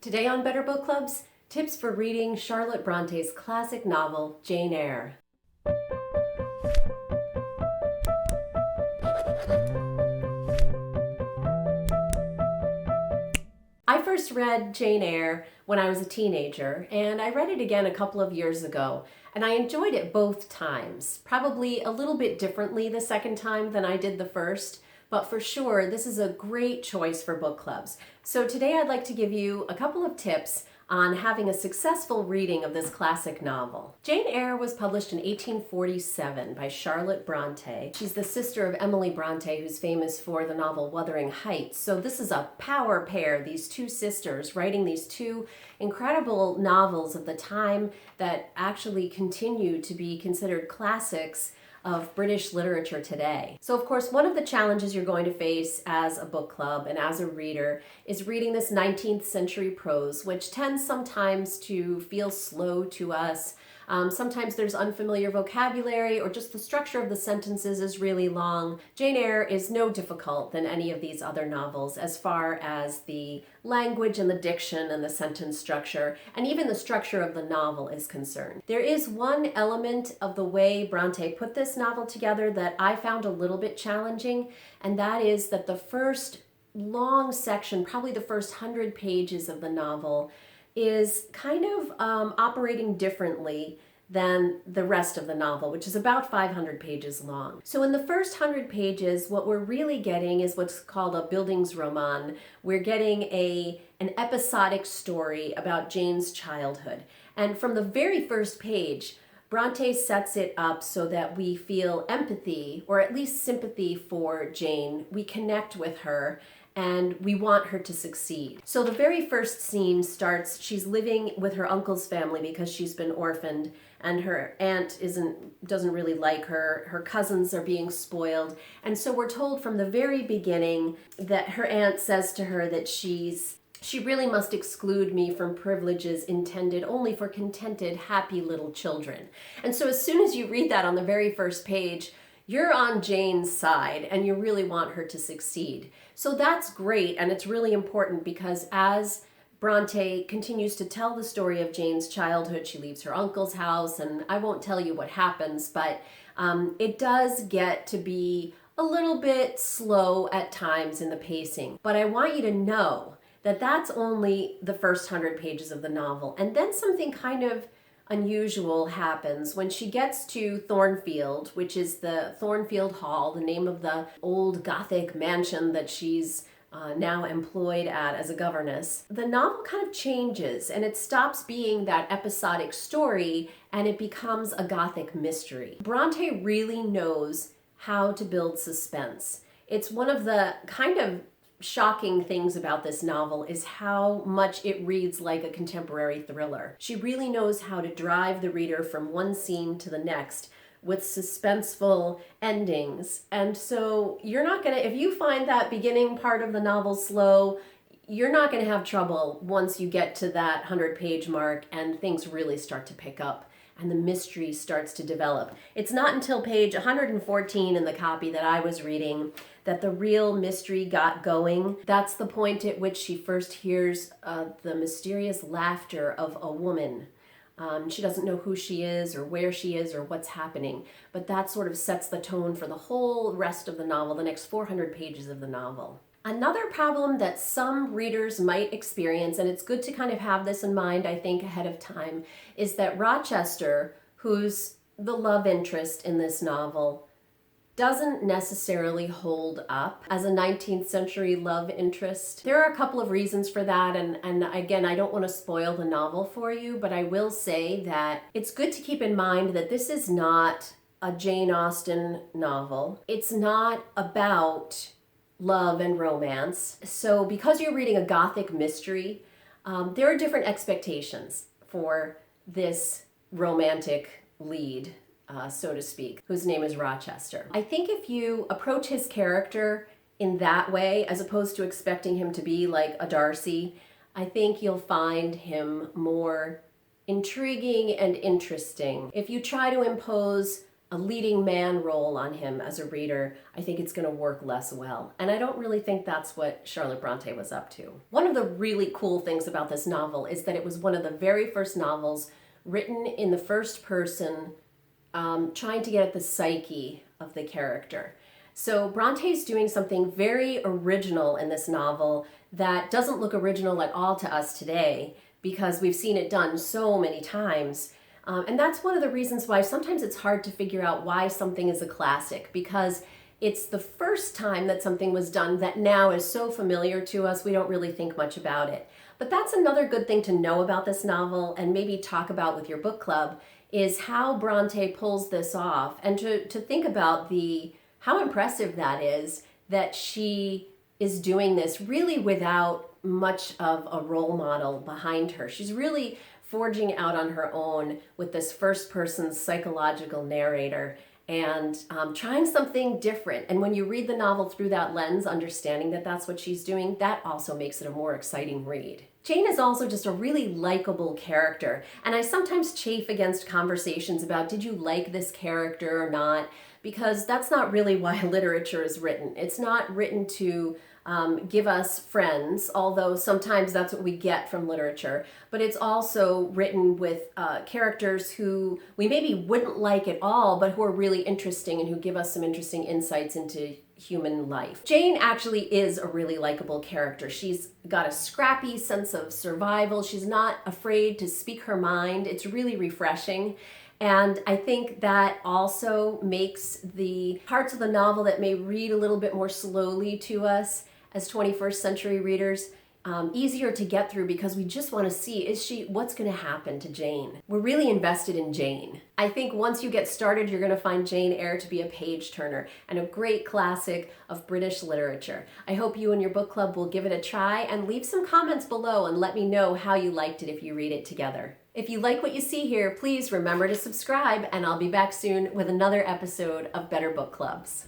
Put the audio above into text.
Today on Better Book Clubs, tips for reading Charlotte Bronte's classic novel, Jane Eyre. I first read Jane Eyre when I was a teenager, and I read it again a couple of years ago, and I enjoyed it both times. Probably a little bit differently the second time than I did the first, but for sure, this is a great choice for book clubs. So today I'd like to give you a couple of tips on having a successful reading of this classic novel. Jane Eyre was published in 1847 by Charlotte Bronte. She's the sister of Emily Bronte, who's famous for the novel Wuthering Heights. So this is a power pair, these two sisters writing these two incredible novels of the time that actually continue to be considered classics of British literature today. So of course, one of the challenges you're going to face as a book club and as a reader is reading this 19th century prose, which tends sometimes to feel slow to us. Sometimes there's unfamiliar vocabulary or just the structure of the sentences is really long. Jane Eyre is no difficult than any of these other novels as far as the language and the diction and the sentence structure and even the structure of the novel is concerned. There is one element of the way Bronte put this novel together that I found a little bit challenging, and that is that the first long section, probably the first 100 pages of the novel, is kind of operating differently than the rest of the novel, which is about 500 pages long. So in the first 100 pages, what we're really getting is what's called a Bildungsroman. We're getting an episodic story about Jane's childhood. And from the very first page, Bronte sets it up so that we feel empathy, or at least sympathy for Jane. We connect with her, and we want her to succeed. So the very first scene starts, she's living with her uncle's family because she's been orphaned, and her aunt doesn't really like her. Her cousins are being spoiled. And so we're told from the very beginning that her aunt says to her that she really must exclude me from privileges intended only for contented, happy little children. And so as soon as you read that on the very first page, you're on Jane's side and you really want her to succeed. So that's great, and it's really important because as Bronte continues to tell the story of Jane's childhood, she leaves her uncle's house, and I won't tell you what happens, but it does get to be a little bit slow at times in the pacing. But I want you to know that that's only the first 100 pages of the novel, and then something kind of unusual happens when she gets to Thornfield, which is the Thornfield Hall, the name of the old Gothic mansion that she's now employed at as a governess. The novel kind of changes and it stops being that episodic story and it becomes a Gothic mystery. Bronte really knows how to build suspense. It's one of the kind of shocking things about this novel is how much it reads like a contemporary thriller. She really knows how to drive the reader from one scene to the next with suspenseful endings. And so you're not gonna, if you find that beginning part of the novel slow, you're not gonna have trouble once you get to that 100-page mark and things really start to pick up and the mystery starts to develop. It's not until page 114 in the copy that I was reading that the real mystery got going. That's the point at which she first hears the mysterious laughter of a woman. She doesn't know who she is or where she is or what's happening, but that sort of sets the tone for the whole rest of the novel, the next 400 pages of the novel. Another problem that some readers might experience, and it's good to kind of have this in mind, I think, ahead of time, is that Rochester, who's the love interest in this novel, doesn't necessarily hold up as a 19th century love interest. There are a couple of reasons for that, and again, I don't want to spoil the novel for you, but I will say that it's good to keep in mind that this is not a Jane Austen novel. It's not about love and romance. So because you're reading a Gothic mystery, there are different expectations for this romantic lead, so to speak, whose name is Rochester. I think if you approach his character in that way, as opposed to expecting him to be like a Darcy, I think you'll find him more intriguing and interesting. If you try to impose a leading man role on him as a reader, I think it's going to work less well. And I don't really think that's what Charlotte Bronte was up to. One of the really cool things about this novel is that it was one of the very first novels written in the first person, trying to get at the psyche of the character. So Bronte's doing something very original in this novel that doesn't look original at all to us today, because we've seen it done so many times. And that's one of the reasons why sometimes it's hard to figure out why something is a classic, because it's the first time that something was done that now is so familiar to us, we don't really think much about it. But that's another good thing to know about this novel, and maybe talk about with your book club, is how Bronte pulls this off, and to think about how impressive that is, that she is doing this really without much of a role model behind her. She's really forging out on her own with this first person psychological narrator, and trying something different. And when you read the novel through that lens, understanding that that's what she's doing, that also makes it a more exciting read. Jane is also just a really likable character, and I sometimes chafe against conversations about, did you like this character or not? Because that's not really why literature is written. It's not written to give us friends, although sometimes that's what we get from literature, but it's also written with characters who we maybe wouldn't like at all, but who are really interesting and who give us some interesting insights into human life. Jane actually is a really likable character. She's got a scrappy sense of survival. She's not afraid to speak her mind. It's really refreshing. And I think that also makes the parts of the novel that may read a little bit more slowly to us as 21st century readers easier to get through, because we just want to see, what's going to happen to Jane? We're really invested in Jane. I think once you get started, you're going to find Jane Eyre to be a page turner and a great classic of British literature. I hope you and your book club will give it a try, and leave some comments below and let me know how you liked it if you read it together. If you like what you see here, please remember to subscribe, and I'll be back soon with another episode of Better Book Clubs.